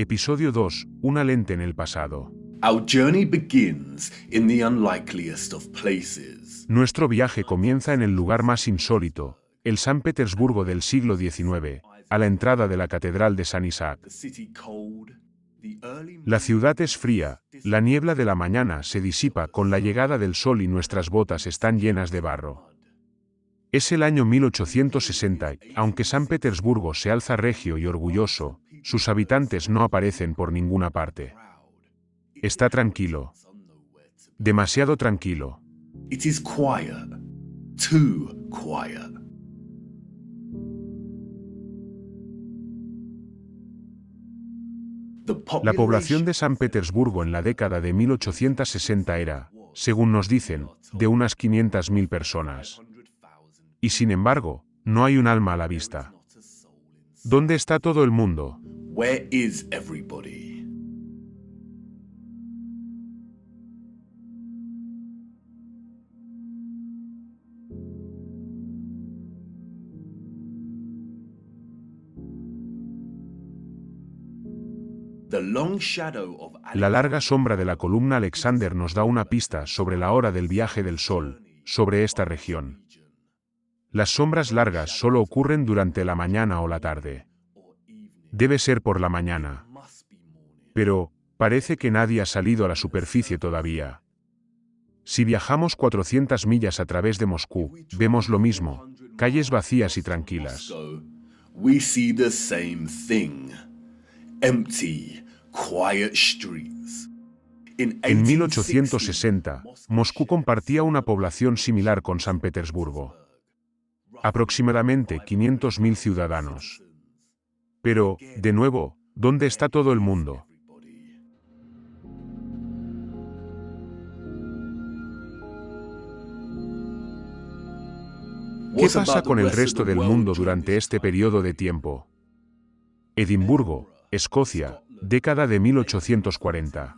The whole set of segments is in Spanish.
Episodio 2. Una lente en el pasado. Our journey begins in the unlikeliest of places. Nuestro viaje comienza en el lugar más insólito, el San Petersburgo del siglo XIX, a la entrada de la Catedral de San Isaac. La ciudad es fría, la niebla de la mañana se disipa con la llegada del sol y nuestras botas están llenas de barro. Es el año 1860 y, aunque San Petersburgo se alza regio y orgulloso, sus habitantes no aparecen por ninguna parte. Está tranquilo. Demasiado tranquilo. It is quiet. Too quiet. La población de San Petersburgo en la década de 1860 era, según nos dicen, de unas 500.000 personas. Y sin embargo, no hay un alma a la vista. ¿Dónde está todo el mundo? Where is everybody? The long shadow of La larga sombra de la columna Alexander nos da una pista sobre la hora del viaje del Sol, sobre esta región. Las sombras largas solo ocurren durante la mañana o la tarde. Debe ser por la mañana. Pero, parece que nadie ha salido a la superficie todavía. Si viajamos 400 millas a través de Moscú, vemos lo mismo, calles vacías y tranquilas. We see the same thing. Empty, quiet streets. En 1860, Moscú compartía una población similar con San Petersburgo. Aproximadamente 500.000 ciudadanos. Pero, de nuevo, ¿dónde está todo el mundo? ¿Qué pasa con el resto del mundo durante este periodo de tiempo? Edimburgo, Escocia, década de 1840.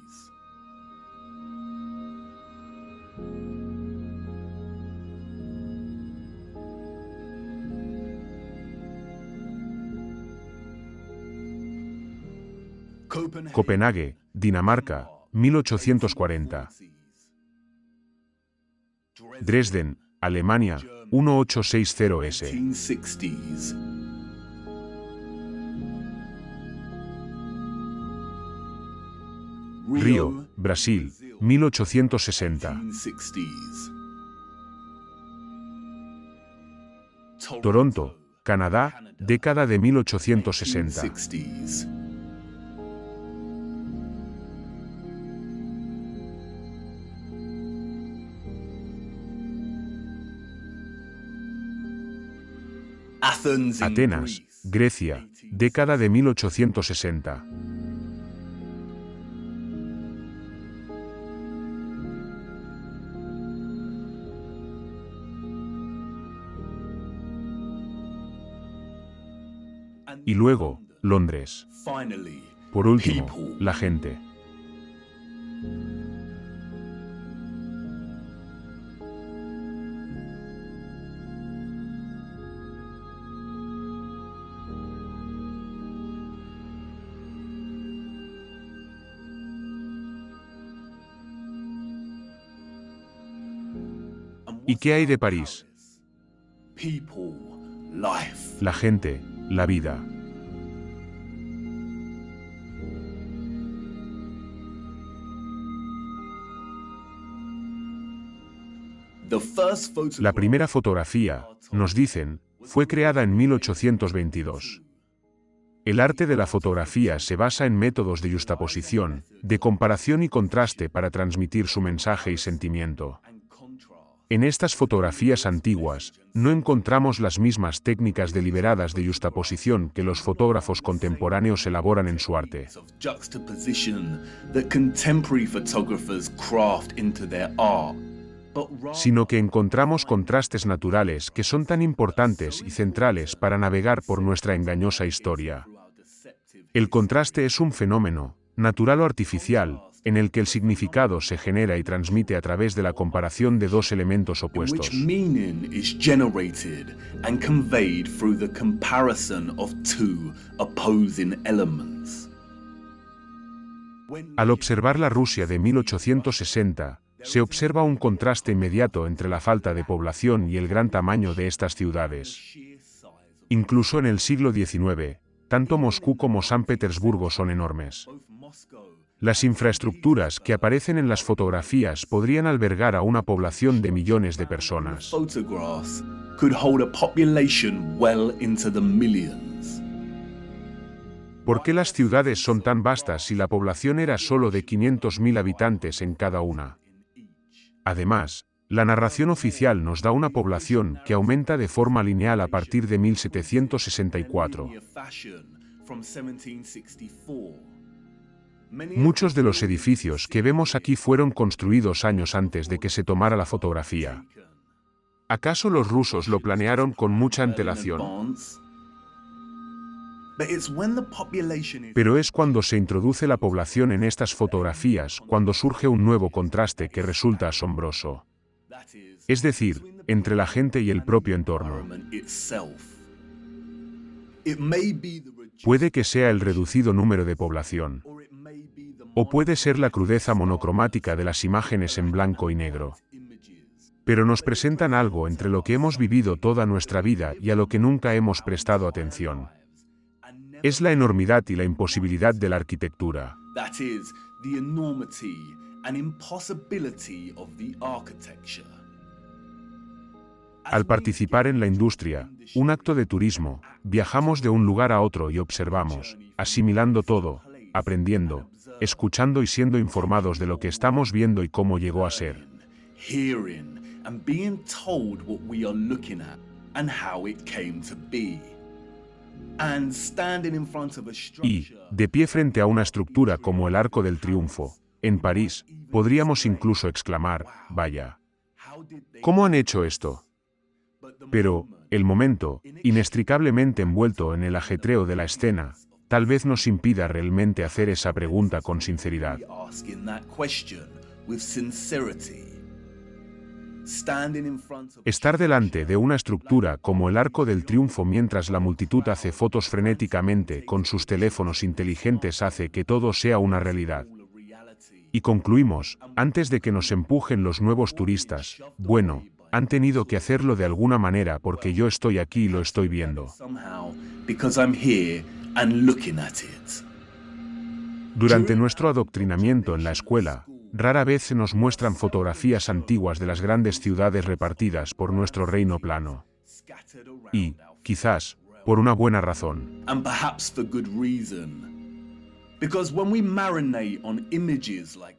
Copenhague, Dinamarca, 1840. Dresden, Alemania, 1860s. 1860s. Río, Brasil, 1860. 1860s. Toronto, Canadá, década de 1860. 1860s. Atenas, Grecia, década de 1860. Y luego, Londres. Por último, la gente. ¿Y qué hay de París? People, life. La gente, la vida. La primera fotografía, nos dicen, fue creada en 1822. El arte de la fotografía se basa en métodos de yuxtaposición, de comparación y contraste para transmitir su mensaje y sentimiento. En estas fotografías antiguas, no encontramos las mismas técnicas deliberadas de yuxtaposición que los fotógrafos contemporáneos elaboran en su arte. Sino que encontramos contrastes naturales que son tan importantes y centrales para navegar por nuestra engañosa historia. El contraste es un fenómeno, natural o artificial, en el que el significado se genera y transmite a través de la comparación de dos elementos opuestos. Al observar la Rusia de 1860, se observa un contraste inmediato entre la falta de población y el gran tamaño de estas ciudades. Incluso en el siglo XIX, tanto Moscú como San Petersburgo son enormes. Las infraestructuras que aparecen en las fotografías podrían albergar a una población de millones de personas. ¿Por qué las ciudades son tan vastas si la población era solo de 500.000 habitantes en cada una? Además, la narración oficial nos da una población que aumenta de forma lineal a partir de 1764. Muchos de los edificios que vemos aquí fueron construidos años antes de que se tomara la fotografía. ¿Acaso los rusos lo planearon con mucha antelación? Pero es cuando se introduce la población en estas fotografías cuando surge un nuevo contraste que resulta asombroso. Es decir, entre la gente y el propio entorno. Puede que sea el reducido número de población. O puede ser la crudeza monocromática de las imágenes en blanco y negro. Pero nos presentan algo entre lo que hemos vivido toda nuestra vida y a lo que nunca hemos prestado atención. Es la enormidad y la imposibilidad de la arquitectura. Al participar en la industria, un acto de turismo, viajamos de un lugar a otro y observamos, asimilando todo, aprendiendo, escuchando y siendo informados de lo que estamos viendo y cómo llegó a ser. Y, de pie frente a una estructura como el Arco del Triunfo, en París, podríamos incluso exclamar, vaya, ¿cómo han hecho esto? Pero, el momento, inextricablemente envuelto en el ajetreo de la escena, tal vez nos impida realmente hacer esa pregunta con sinceridad. Estar delante de una estructura como el Arco del Triunfo mientras la multitud hace fotos frenéticamente con sus teléfonos inteligentes hace que todo sea una realidad. Y concluimos, antes de que nos empujen los nuevos turistas, bueno, han tenido que hacerlo de alguna manera porque yo estoy aquí y lo estoy viendo. Durante nuestro adoctrinamiento en la escuela, rara vez se nos muestran fotografías antiguas de las grandes ciudades repartidas por nuestro reino plano. Y, quizás, por una buena razón.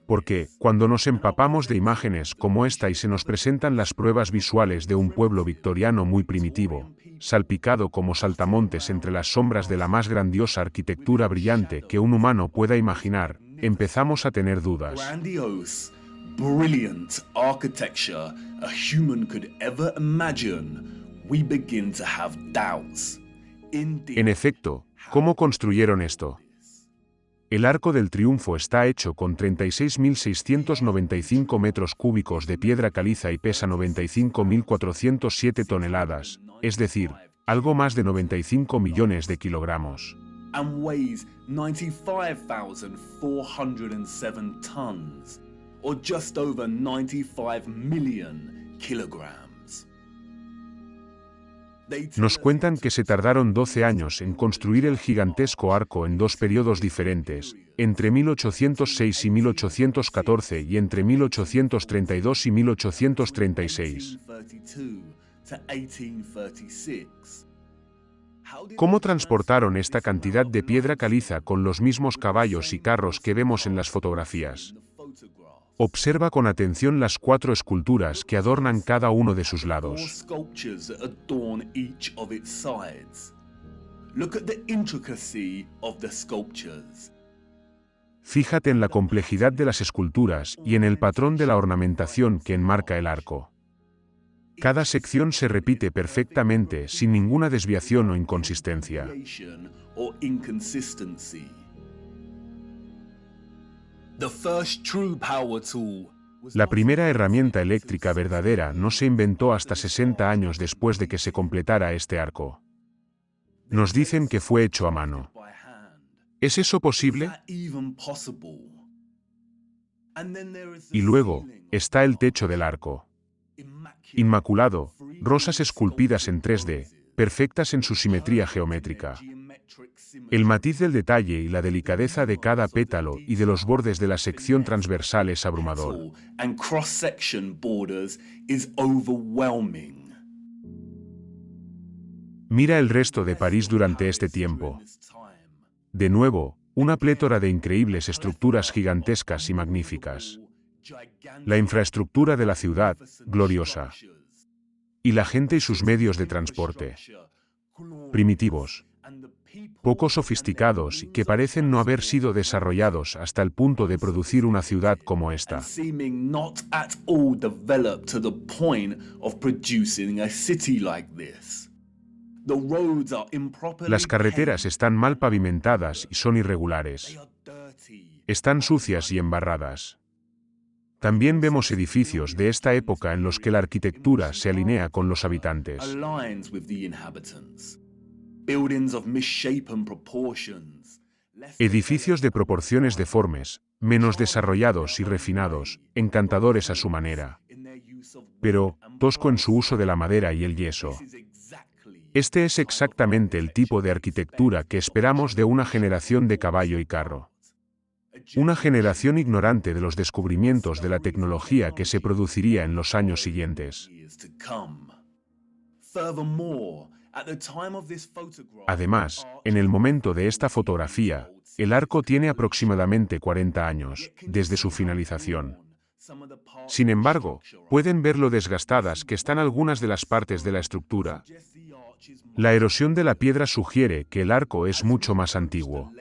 Porque, cuando nos empapamos de imágenes como esta y se nos presentan las pruebas visuales de un pueblo victoriano muy primitivo, salpicado como saltamontes entre las sombras de la más grandiosa arquitectura brillante que un humano pueda imaginar, empezamos a tener dudas. En efecto, ¿cómo construyeron esto? El Arco del Triunfo está hecho con 36.695 metros cúbicos de piedra caliza y pesa 95.407 toneladas, es decir, algo más de 95 millones de kilogramos. And weighs 95,407 tons, or just over 95 million kilograms. Nos cuentan que se tardaron 12 años en construir el gigantesco arco en dos periodos diferentes, entre 1806 y 1814 y entre 1832 y 1836. ¿Cómo transportaron esta cantidad de piedra caliza con los mismos caballos y carros que vemos en las fotografías? Observa con atención las 4 esculturas que adornan cada uno de sus lados. Fíjate en la complejidad de las esculturas y en el patrón de la ornamentación que enmarca el arco. Cada sección se repite perfectamente sin ninguna desviación o inconsistencia. La primera herramienta eléctrica verdadera no se inventó hasta 60 años después de que se completara este arco. Nos dicen que fue hecho a mano. ¿Es eso posible? Y luego, está el techo del arco. Inmaculado, rosas esculpidas en 3D, perfectas en su simetría geométrica. El matiz del detalle y la delicadeza de cada pétalo y de los bordes de la sección transversal es abrumador. Mira el resto de París durante este tiempo. De nuevo, una plétora de increíbles estructuras gigantescas y magníficas. La infraestructura de la ciudad, gloriosa. Y la gente y sus medios de transporte. Primitivos. Poco sofisticados y que parecen no haber sido desarrollados hasta el punto de producir una ciudad como esta. Las carreteras están mal pavimentadas y son irregulares. Están sucias y embarradas. También vemos edificios de esta época en los que la arquitectura se alinea con los habitantes. Edificios de proporciones deformes, menos desarrollados y refinados, encantadores a su manera. Pero, tosco en su uso de la madera y el yeso. Este es exactamente el tipo de arquitectura que esperamos de una generación de caballo y carro. Una generación ignorante de los descubrimientos de la tecnología que se produciría en los años siguientes. Además, en el momento de esta fotografía, el arco tiene aproximadamente 40 años, desde su finalización. Sin embargo, pueden ver lo desgastadas que están algunas de las partes de la estructura. La erosión de la piedra sugiere que el arco es mucho más antiguo.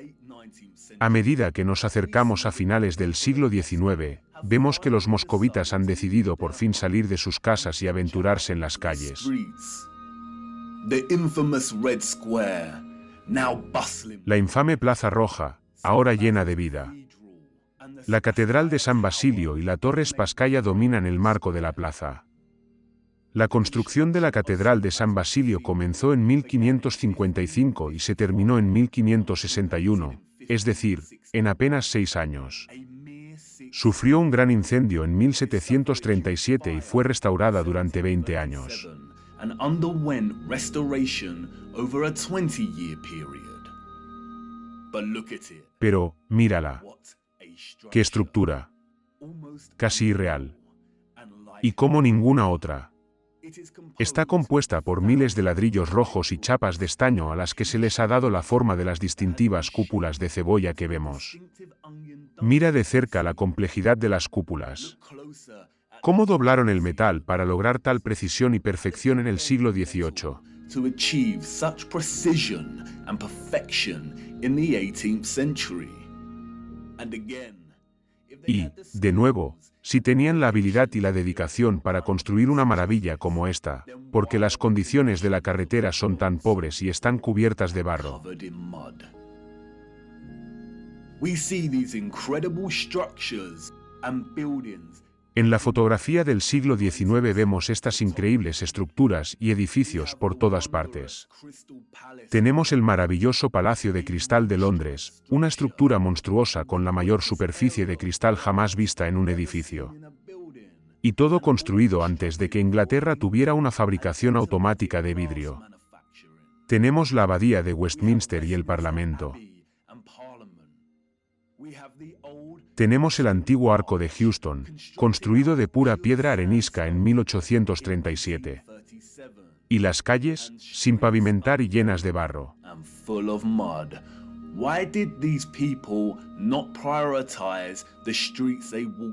A medida que nos acercamos a finales del siglo XIX, vemos que los moscovitas han decidido por fin salir de sus casas y aventurarse en las calles. La infame Plaza Roja, ahora llena de vida. La Catedral de San Basilio y la Torre Spasskaya dominan el marco de la plaza. La construcción de la Catedral de San Basilio comenzó en 1555 y se terminó en 1561, es decir, en apenas 6 años. Sufrió un gran incendio en 1737 y fue restaurada durante 20 años. Pero, mírala. ¡Qué estructura! Casi irreal. Y como ninguna otra. Está compuesta por miles de ladrillos rojos y chapas de estaño a las que se les ha dado la forma de las distintivas cúpulas de cebolla que vemos. Mira de cerca la complejidad de las cúpulas. ¿Cómo doblaron el metal para lograr tal precisión y perfección en el siglo XVIII? Y, de nuevo, si tenían la habilidad y la dedicación para construir una maravilla como esta, porque las condiciones de la carretera son tan pobres y están cubiertas de barro. En la fotografía del siglo XIX vemos estas increíbles estructuras y edificios por todas partes. Tenemos el maravilloso Palacio de Cristal de Londres, una estructura monstruosa con la mayor superficie de cristal jamás vista en un edificio. Y todo construido antes de que Inglaterra tuviera una fabricación automática de vidrio. Tenemos la Abadía de Westminster y el Parlamento. Tenemos el antiguo Arco de Houston, construido de pura piedra arenisca en 1837. Y las calles, sin pavimentar y llenas de barro.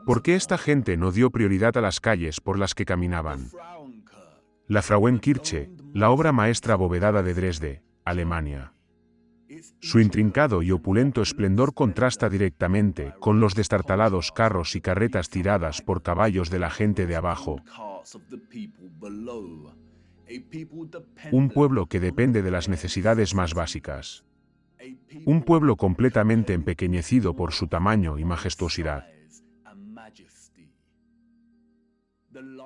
¿Por qué esta gente no dio prioridad a las calles por las que caminaban? La Frauenkirche, la obra maestra abovedada de Dresde, Alemania. Su intrincado y opulento esplendor contrasta directamente con los destartalados carros y carretas tiradas por caballos de la gente de abajo. Un pueblo que depende de las necesidades más básicas. Un pueblo completamente empequeñecido por su tamaño y majestuosidad.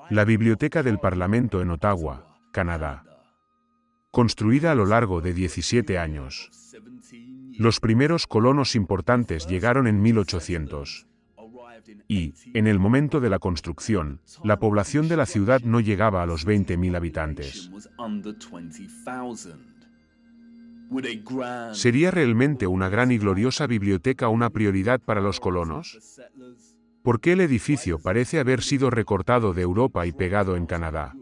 La Biblioteca del Parlamento en Ottawa, Canadá. Construida a lo largo de 17 años. Los primeros colonos importantes llegaron en 1800. y, en el momento de la construcción, la población de la ciudad no llegaba a los 20.000 habitantes. ¿Sería realmente una gran y gloriosa biblioteca una prioridad para los colonos? ¿Por qué el edificio parece haber sido recortado de Europa y pegado en Canadá?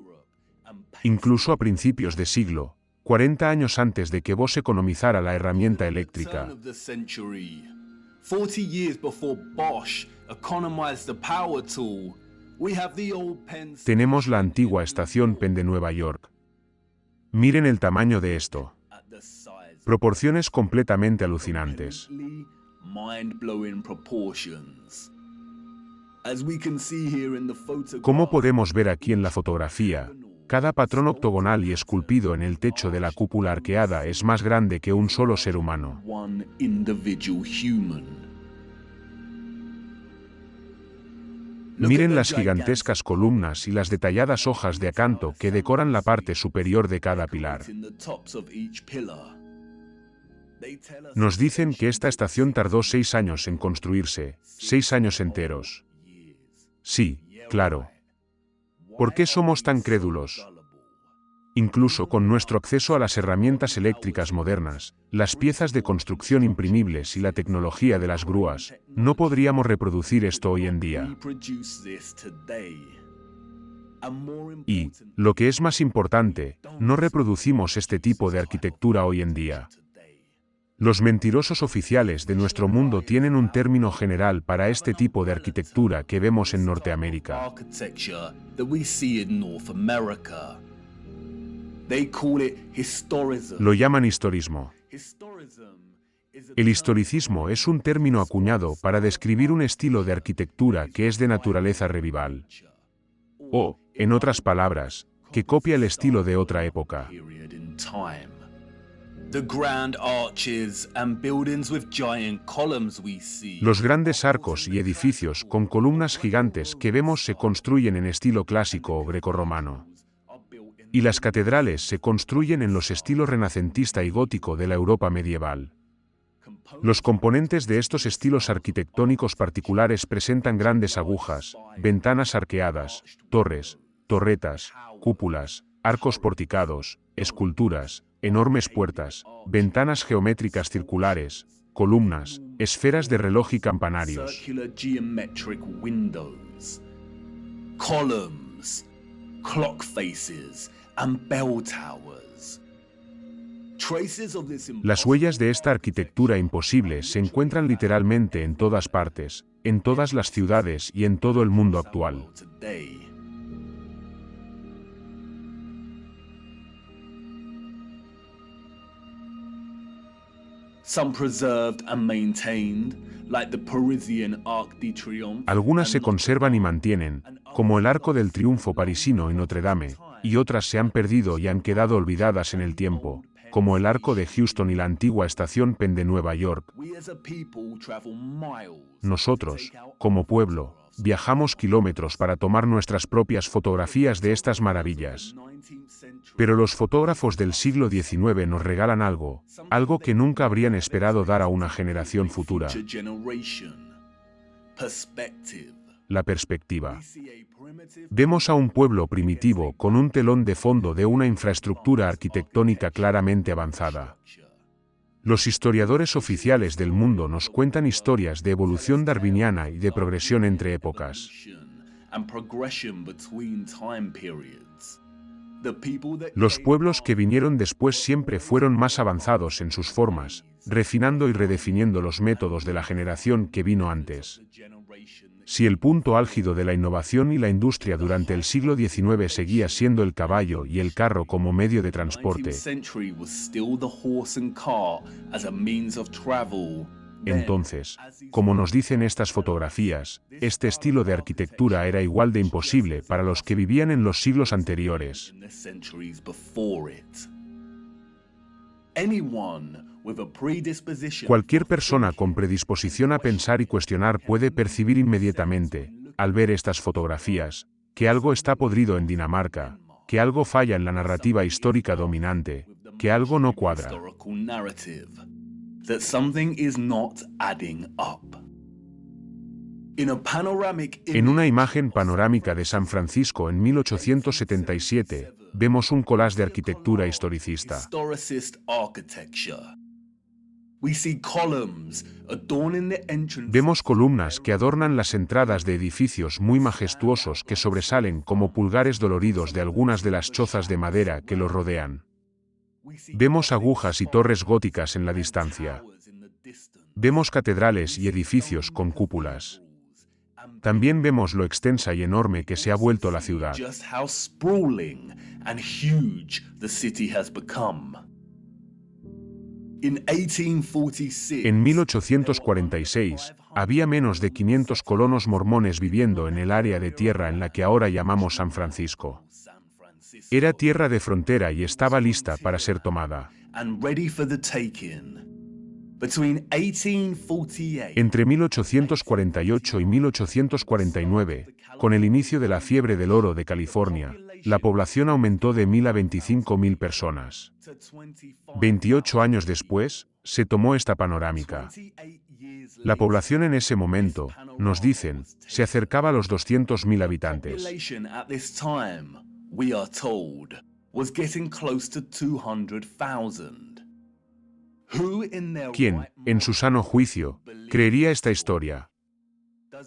Incluso a principios de siglo, 40 años antes de que Bosch economizara la herramienta eléctrica. Tenemos la antigua estación Penn de Nueva York. Miren el tamaño de esto. Proporciones completamente alucinantes. Como podemos ver aquí en la fotografía, cada patrón octogonal y esculpido en el techo de la cúpula arqueada es más grande que un solo ser humano. Miren las gigantescas columnas y las detalladas hojas de acanto que decoran la parte superior de cada pilar. Nos dicen que esta estación tardó 6 años en construirse, 6 años enteros. Sí, claro. ¿Por qué somos tan crédulos? Incluso con nuestro acceso a las herramientas eléctricas modernas, las piezas de construcción imprimibles y la tecnología de las grúas, no podríamos reproducir esto hoy en día. Y, lo que es más importante, no reproducimos este tipo de arquitectura hoy en día. Los mentirosos oficiales de nuestro mundo tienen un término general para este tipo de arquitectura que vemos en Norteamérica. Lo llaman historismo. El historicismo es un término acuñado para describir un estilo de arquitectura que es de naturaleza revival. O, en otras palabras, que copia el estilo de otra época. Los grandes arcos y edificios con columnas gigantes que vemos se construyen en estilo clásico o grecorromano. Y las catedrales se construyen en los estilos renacentista y gótico de la Europa medieval. Los componentes de estos estilos arquitectónicos particulares presentan grandes agujas, ventanas arqueadas, torres, torretas, cúpulas, arcos porticados, esculturas, enormes puertas, ventanas geométricas circulares, columnas, esferas de reloj y campanarios. Las huellas de esta arquitectura imposible se encuentran literalmente en todas partes, en todas las ciudades y en todo el mundo actual. Algunas se conservan y mantienen, como el Arco del Triunfo parisino en Notre Dame, y otras se han perdido y han quedado olvidadas en el tiempo, como el Arco de Houston y la antigua estación Penn de Nueva York. Nosotros, como pueblo, viajamos kilómetros para tomar nuestras propias fotografías de estas maravillas. Pero los fotógrafos del siglo XIX nos regalan algo que nunca habrían esperado dar a una generación futura. La perspectiva. Vemos a un pueblo primitivo con un telón de fondo de una infraestructura arquitectónica claramente avanzada. Los historiadores oficiales del mundo nos cuentan historias de evolución darwiniana y de progresión entre épocas. Los pueblos que vinieron después siempre fueron más avanzados en sus formas, refinando y redefiniendo los métodos de la generación que vino antes. Si el punto álgido de la innovación y la industria durante el siglo XIX seguía siendo el caballo y el carro como medio de transporte, entonces, como nos dicen estas fotografías, este estilo de arquitectura era igual de imposible para los que vivían en los siglos anteriores. Cualquier persona con predisposición a pensar y cuestionar puede percibir inmediatamente, al ver estas fotografías, que algo está podrido en Dinamarca, que algo falla en la narrativa histórica dominante, que algo no cuadra. En una imagen panorámica de San Francisco en 1877, vemos un collage de arquitectura historicista. Vemos columnas que adornan las entradas de edificios muy majestuosos que sobresalen como pulgares doloridos de algunas de las chozas de madera que los rodean. Vemos agujas y torres góticas en la distancia. Vemos catedrales y edificios con cúpulas. También vemos lo extensa y enorme que se ha vuelto la ciudad. En 1846, había menos de 500 colonos mormones viviendo en el área de tierra en la que ahora llamamos San Francisco. Era tierra de frontera y estaba lista para ser tomada. Entre 1848 y 1849, con el inicio de la fiebre del oro de California, la población aumentó de 1.000 a 25.000 personas. 28 años después, se tomó esta panorámica. La población en ese momento, nos dicen, se acercaba a los 200.000 habitantes. ¿Quién, en su sano juicio, creería esta historia?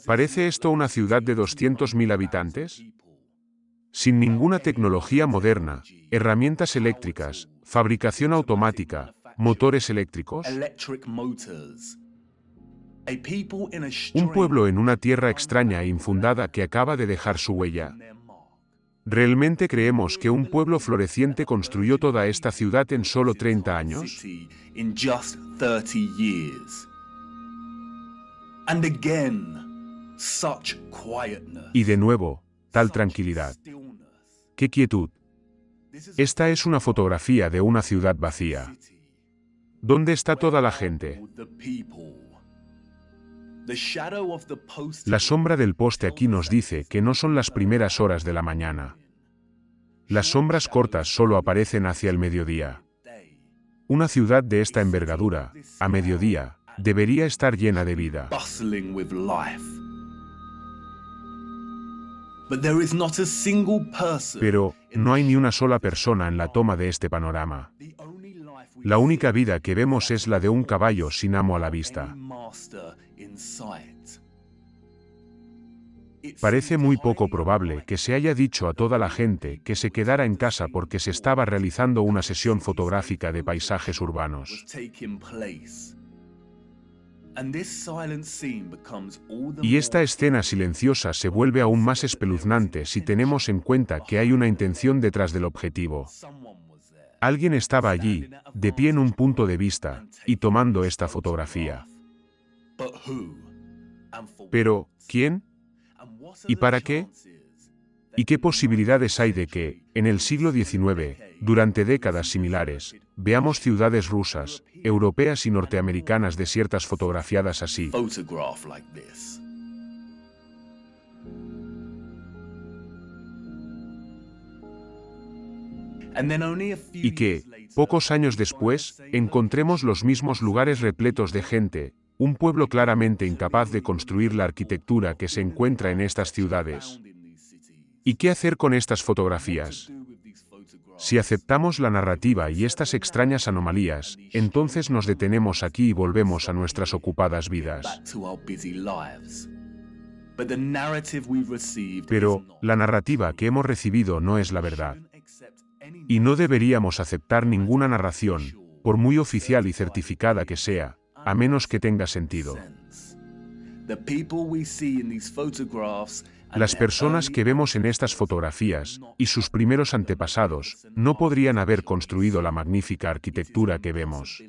¿Parece esto una ciudad de 200.000 habitantes? Sin ninguna tecnología moderna, herramientas eléctricas, fabricación automática, motores eléctricos. Un pueblo en una tierra extraña e infundada que acaba de dejar su huella. ¿Realmente creemos que un pueblo floreciente construyó toda esta ciudad en solo 30 años? Y de nuevo, tal tranquilidad. ¡Qué quietud! Esta es una fotografía de una ciudad vacía. ¿Dónde está toda la gente? La sombra del poste aquí nos dice que no son las primeras horas de la mañana. Las sombras cortas solo aparecen hacia el mediodía. Una ciudad de esta envergadura, a mediodía, debería estar llena de vida. Pero, no hay ni una sola persona en la toma de este panorama. La única vida que vemos es la de un caballo sin amo a la vista. Parece muy poco probable que se haya dicho a toda la gente que se quedara en casa porque se estaba realizando una sesión fotográfica de paisajes urbanos. Y esta escena silenciosa se vuelve aún más espeluznante si tenemos en cuenta que hay una intención detrás del objetivo. Alguien estaba allí, de pie en un punto de vista, y tomando esta fotografía. Pero, ¿quién? ¿Y para qué? ¿Y qué posibilidades hay de que, en el siglo XIX, durante décadas similares, veamos ciudades rusas, europeas y norteamericanas desiertas fotografiadas así? Y que, pocos años después, encontremos los mismos lugares repletos de gente, un pueblo claramente incapaz de construir la arquitectura que se encuentra en estas ciudades. ¿Y qué hacer con estas fotografías? Si aceptamos la narrativa y estas extrañas anomalías, entonces nos detenemos aquí y volvemos a nuestras ocupadas vidas. Pero, la narrativa que hemos recibido no es la verdad. Y no deberíamos aceptar ninguna narración, por muy oficial y certificada que sea, a menos que tenga sentido. Las personas que vemos en estas fotografías, y sus primeros antepasados, no podrían haber construido la magnífica arquitectura que vemos.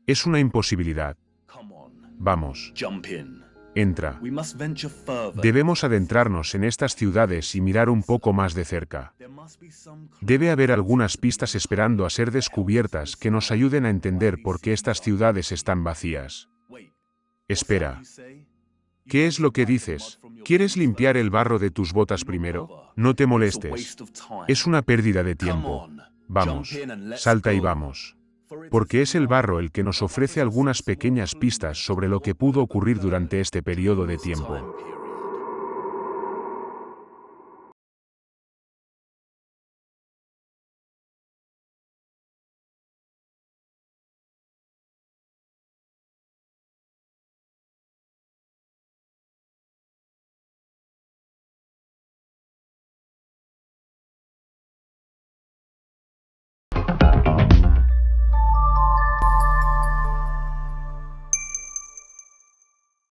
Es una imposibilidad. Vamos. Entra. Debemos adentrarnos en estas ciudades y mirar un poco más de cerca. Debe haber algunas pistas esperando a ser descubiertas que nos ayuden a entender por qué estas ciudades están vacías. Espera. ¿Qué es lo que dices? ¿Quieres limpiar el barro de tus botas primero? No te molestes. Es una pérdida de tiempo. Vamos. Salta y vamos. porque es el barro el que nos ofrece algunas pequeñas pistas sobre lo que pudo ocurrir durante este periodo de tiempo.